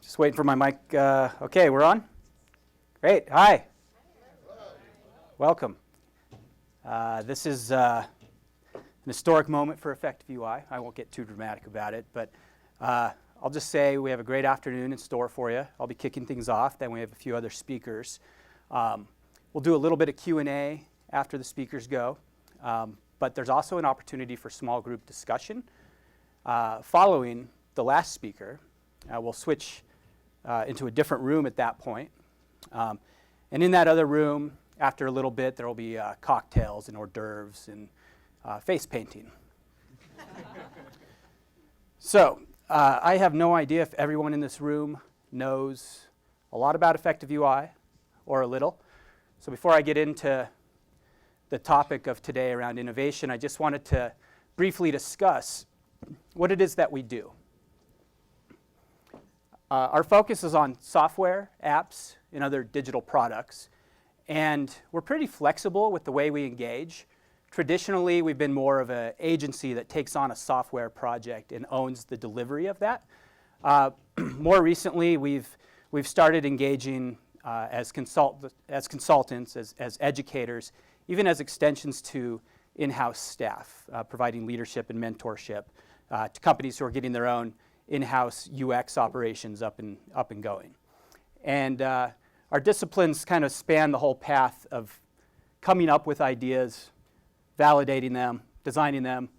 Just waiting for my mic. Okay, we're on? Great. Hi. Welcome. This is an historic moment for EffectiveUI. I won't get too dramatic about it, but I'll just say we have a great afternoon in store for you. I'll be kicking things off, then we have a few other speakers. We'll do a little bit of Q&A after the speakers go, but there's also an opportunity for small group discussion. Following the last speaker, we'll switch into a different room at that point. And in that other room, after a little bit, there will be cocktails and hors d'oeuvres and face painting. So I have no idea if everyone in this room knows a lot about EffectiveUI or a little. So before I get into the topic of today around innovation, I just wanted to briefly discuss what it is that we do. Our focus is on software, apps, and other digital products. And we're pretty flexible with the way we engage. Traditionally, we've been more of an agency that takes on a software project and owns the delivery of that. More recently, we've started engaging as consultants, as educators, even as extensions to in-house staff, providing leadership and mentorship to companies who are getting their own in-house UX operations up and going. And our disciplines kind of span the whole path of coming up with ideas, validating them, designing them,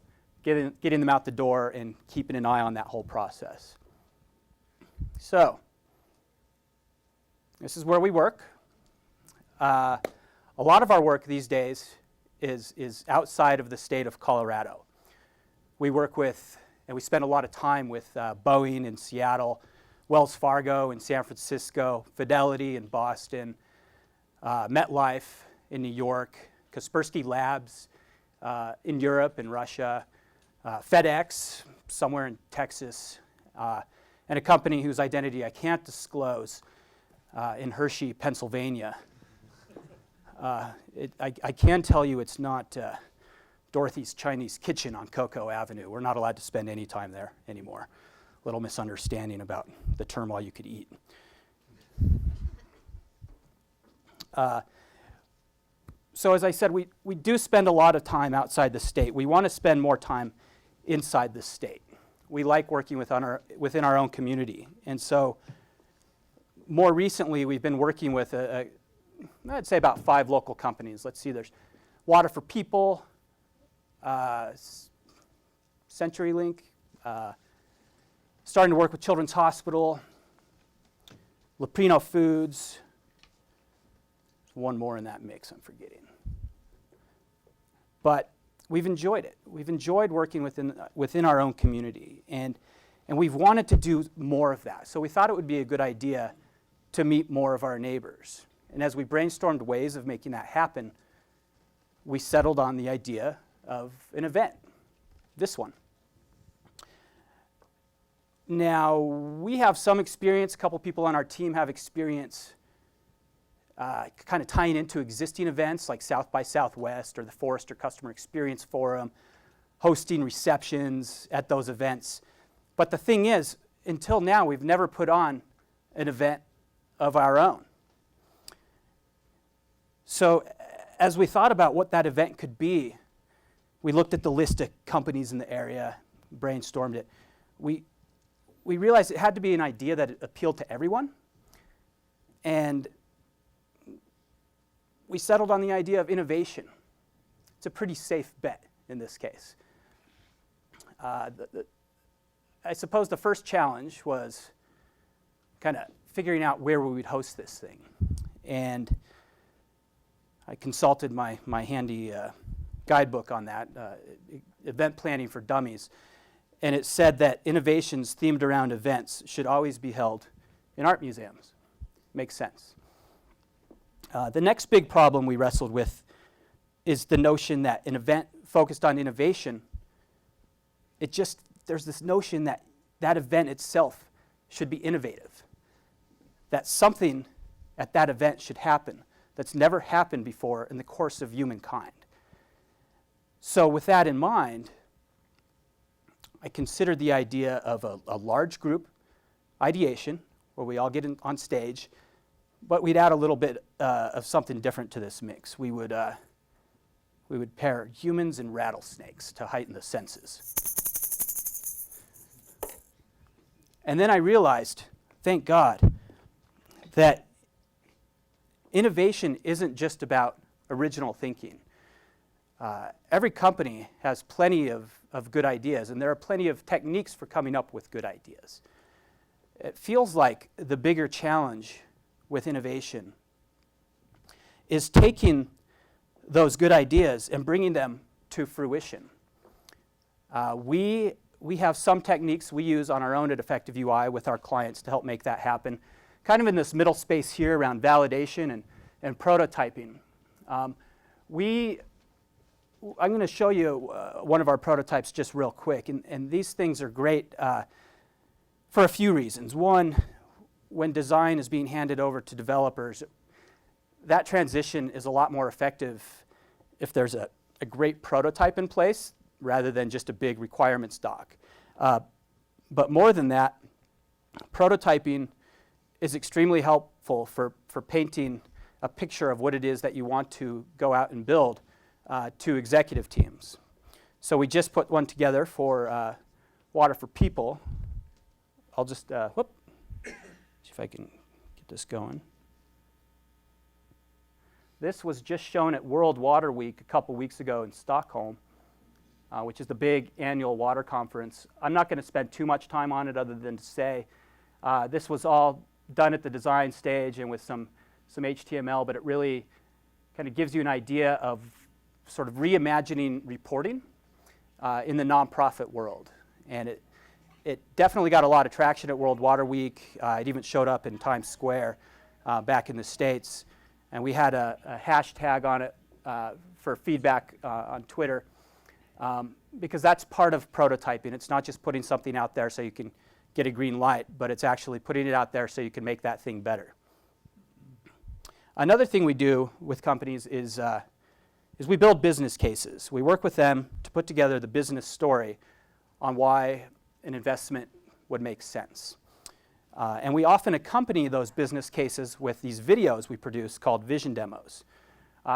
getting them out the door, and keeping an eye on that whole process. So this is where we work. A lot of our work these days is outside of the state of Colorado. We work with, and we spend a lot of time with Boeing in Seattle, Wells Fargo in San Francisco, Fidelity in Boston, MetLife in New York, Kaspersky Labs in Europe and Russia, FedEx somewhere in Texas, and a company whose identity I can't disclose in Hershey, Pennsylvania. I can tell you it's not Dorothy's Chinese Kitchen on Cocoa Avenue. We're not allowed to spend any time there anymore. Little misunderstanding about the term all you could eat. So as I said, we do spend a lot of time outside the state. We want to spend more time inside the state. We like working within our own community. And so more recently, we've been working with, I'd say about 5 local companies. Let's see, there's Water for People, CenturyLink, starting to work with Children's Hospital, Leprino Foods. There's one more in that mix I'm forgetting. But we've enjoyed it. We've enjoyed working within our own community, and we've wanted to do more of that. So we thought it would be a good idea to meet more of our neighbors. And as we brainstormed ways of making that happen, we settled on the idea of an event, this one. Now, we have some experience, a couple people on our team have experience kind of tying into existing events like South by Southwest or the Forrester Customer Experience Forum, hosting receptions at those events. But the thing is, until now, we've never put on an event of our own. So as we thought about what that event could be, we looked at the list of companies in the area, brainstormed it. We realized it had to be an idea that appealed to everyone. And we settled on the idea of innovation. It's a pretty safe bet in this case. I suppose the first challenge was kind of figuring out where we would host this thing. And I consulted my handy guidebook on that, Event Planning for Dummies. And it said that innovations themed around events should always be held in art museums. Makes sense. The next big problem we wrestled with is the notion that an event focused on innovation, there's this notion that that event itself should be innovative. That something at that event should happen that's never happened before in the course of humankind. So with that in mind, I considered the idea of a large group ideation where we all get on stage, but we'd add a little bit of something different to this mix. We would pair humans and rattlesnakes to heighten the senses. And then I realized, thank God, that innovation isn't just about original thinking. Every company has plenty of good ideas, and there are plenty of techniques for coming up with good ideas. It feels like the bigger challenge with innovation is taking those good ideas and bringing them to fruition. We have some techniques we use on our own at EffectiveUI with our clients to help make that happen, kind of in this middle space here around validation and prototyping. I'm going to show you one of our prototypes just real quick, and these things are great for a few reasons. One, when design is being handed over to developers, that transition is a lot more effective if there's a great prototype in place rather than just a big requirements doc. But more than that, prototyping is extremely helpful for painting a picture of what it is that you want to go out and build to executive teams. So we just put one together for Water for People. I'll just, see if I can get this going. This was just shown at World Water Week a couple weeks ago in Stockholm, which is the big annual water conference. I'm not going to spend too much time on it other than to say this was all done at the design stage and with some HTML, but it really kind of gives you an idea of sort of reimagining reporting in the nonprofit world. And it definitely got a lot of traction at World Water Week. It even showed up in Times Square back in the States. And we had a hashtag on it for feedback on Twitter because that's part of prototyping. It's not just putting something out there so you can get a green light, but it's actually putting it out there so you can make that thing better. Another thing we do with companies is we build business cases. We work with them to put together the business story on why an investment would make sense. And we often accompany those business cases with these videos we produce called vision demos.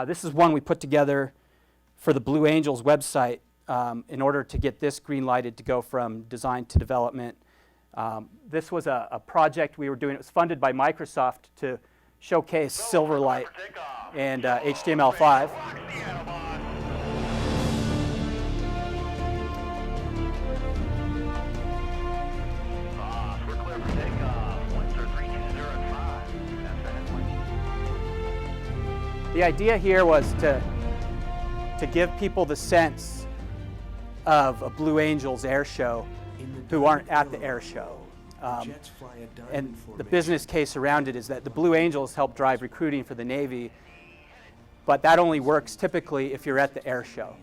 This is one we put together for the Blue Angels website in order to get this green lighted to go from design to development. This was a project we were doing. It was funded by Microsoft to showcase Silverlight and HTML5. The idea here was to give people the sense of a Blue Angels air show who aren't at the air show. And the business case around it is that the Blue Angels help drive recruiting for the Navy, but that only works typically if you're at the air show.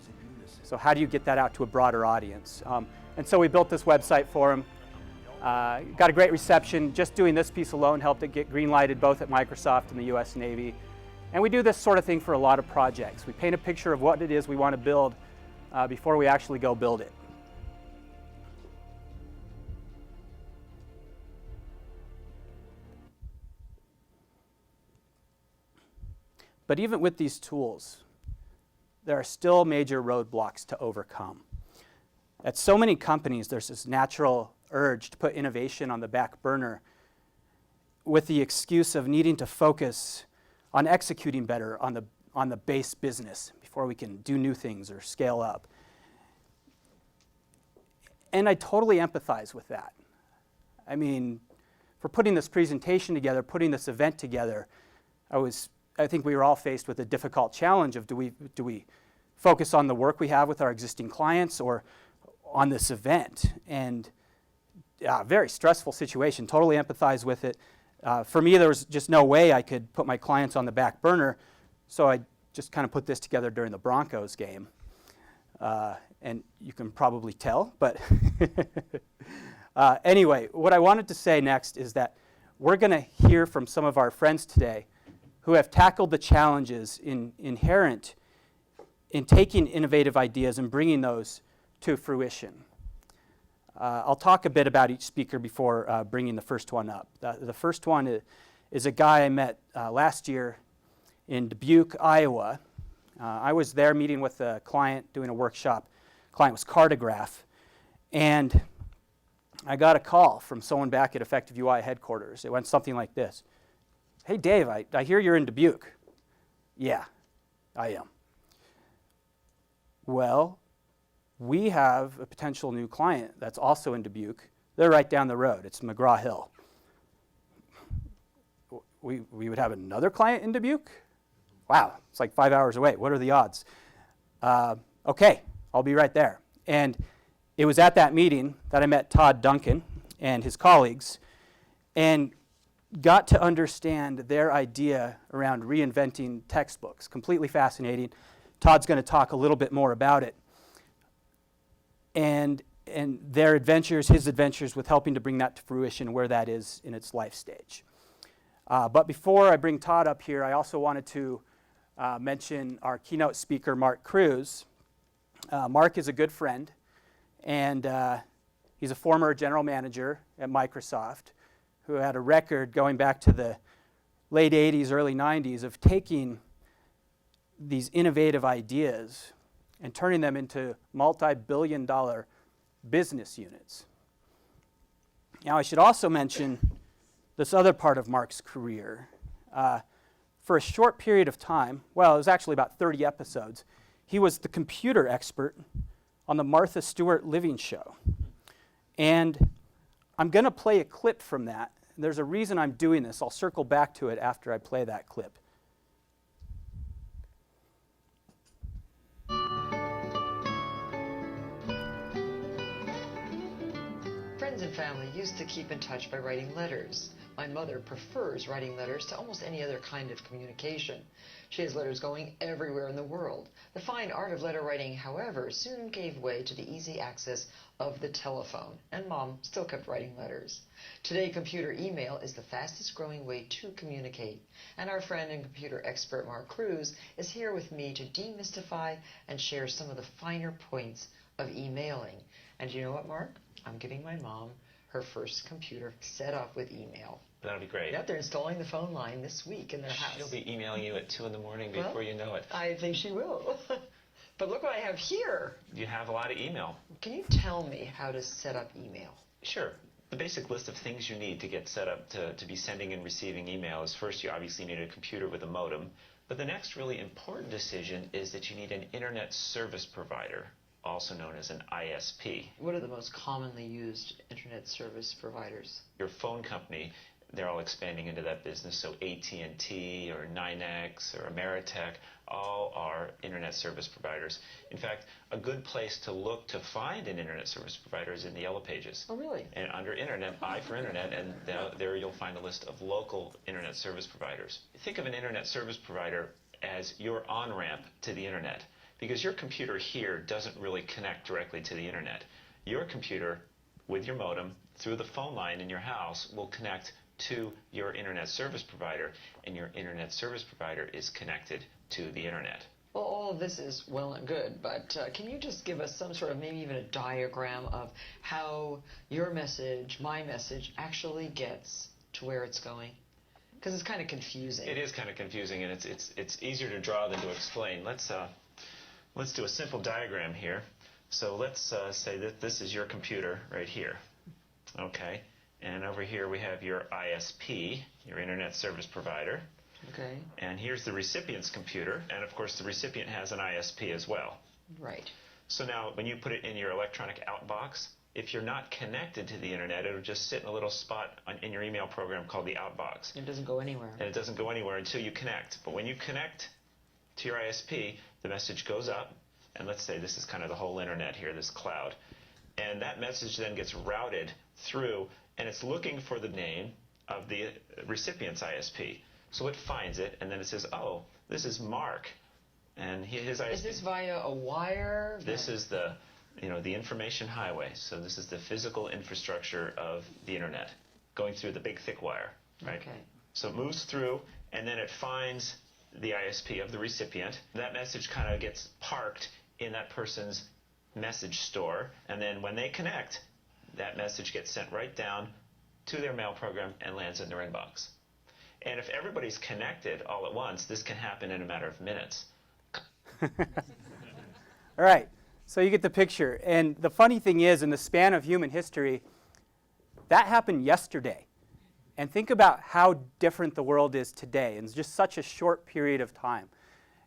So how do you get that out to a broader audience? And so we built this website for them. Got a great reception. Just doing this piece alone helped it get green lighted both at Microsoft and the US Navy. And we do this sort of thing for a lot of projects. We paint a picture of what it is we want to build before we actually go build it. But even with these tools, there are still major roadblocks to overcome. At so many companies, there's this natural urge to put innovation on the back burner with the excuse of needing to focus on executing better on the base business before we can do new things or scale up. And I totally empathize with that. I mean, for putting this presentation together, putting this event together, I think we were all faced with a difficult challenge of do we focus on the work we have with our existing clients or on this event? And very stressful situation, totally empathize with it. For me, there was just no way I could put my clients on the back burner, so I just kind of put this together during the Broncos game. And you can probably tell, but anyway, what I wanted to say next is that we're going to hear from some of our friends today who have tackled the challenges inherent in taking innovative ideas and bringing those to fruition. I'll talk a bit about each speaker before bringing the first one up. The first one is a guy I met last year in Dubuque, Iowa. I was there meeting with a client doing a workshop. The client was Cartograph. And I got a call from someone back at EffectiveUI headquarters. It went something like this. Hey, Dave, I hear you're in Dubuque. Yeah, I am. Well, we have a potential new client that's also in Dubuque. They're right down the road. It's McGraw-Hill. We would have another client in Dubuque? Wow, it's like 5 hours away. What are the odds? Okay, I'll be right there. And it was at that meeting that I met Todd Duncan and his colleagues and got to understand their idea around reinventing textbooks. Completely fascinating. Todd's going to talk a little bit more about it. And their adventures, his adventures with helping to bring that to fruition, where that is in its life stage. But before I bring Todd up here, I also wanted to mention our keynote speaker, Mark Cruz. Mark is a good friend, and he's a former general manager at Microsoft who had a record going back to the late 80s, early 90s of taking these innovative ideas and turning them into multi-billion-dollar business units. Now, I should also mention this other part of Mark's career. For a short period of time, well, it was actually about 30 episodes, he was the computer expert on the Martha Stewart Living Show. And I'm going to play a clip from that. There's a reason I'm doing this. I'll circle back to it after I play that clip. Friends and family used to keep in touch by writing letters. My mother prefers writing letters to almost any other kind of communication. She has letters going everywhere in the world. The fine art of letter writing, however, soon gave way to the easy access of the telephone, and Mom still kept writing letters. Today, computer email is the fastest growing way to communicate, and our friend and computer expert Mark Cruz is here with me to demystify and share some of the finer points of emailing. And you know what, Mark? I'm giving my mom her first computer set up with email. That'll be great. Yep, they're installing the phone line this week in their house. She'll be emailing you at 2 in the morning before you know it. I think she will. But look what I have here. You have a lot of email. Can you tell me how to set up email? Sure. The basic list of things you need to get set up to be sending and receiving email is, first, you obviously need a computer with a modem. But the next really important decision is that you need an internet service provider, also known as an ISP. What are the most commonly used internet service providers? Your phone company, they're all expanding into that business, so AT&T or NYNEX or Ameritech, all are internet service providers. In fact, a good place to look to find an internet service provider is in the Yellow Pages. Oh, really? And under Internet, I for Internet, and there you'll find a list of local internet service providers. Think of an internet service provider as your on-ramp to the Internet, because your computer here doesn't really connect directly to the Internet. Your computer, with your modem, through the phone line in your house, will connect to your internet service provider, and your internet service provider is connected to the Internet. Well, all of this is well and good, but can you just give us some sort of, maybe even a diagram of how your message, my message, actually gets to where it's going? Because it's kind of confusing. It is kind of confusing, and it's easier to draw than to explain. Let's do a simple diagram here. So let's say that this is your computer right here. Okay. And over here we have your ISP, your internet service provider. Okay. And here's the recipient's computer, and of course the recipient has an ISP as well. Right. So now when you put it in your electronic outbox, if you're not connected to the Internet, it'll just sit in a little spot in your email program called the outbox. It doesn't go anywhere. And it doesn't go anywhere until you connect. But when you connect to your ISP, the message goes up, and let's say this is kind of the whole Internet here, this cloud. And that message then gets routed through, and it's looking for the name of the recipient's ISP. So it finds it, and then it says, oh, this is Mark, and his ISP. Is this via a wire? This is the information highway. So this is the physical infrastructure of the Internet, going through the big thick wire, right? Okay. So it moves through, and then it finds the ISP of the recipient. That message kind of gets parked in that person's message store, and then when they connect, that message gets sent right down to their mail program and lands in their inbox. And if everybody's connected all at once, this can happen in a matter of minutes. All right, so you get the picture. And the funny thing is, in the span of human history, that happened yesterday. And think about how different the world is today in just such a short period of time.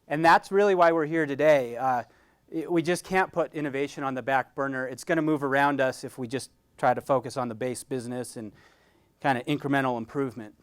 And that's really why we're here today. We just can't put innovation on the back burner. It's going to move around us if we just try to focus on the base business and kind of incremental improvement.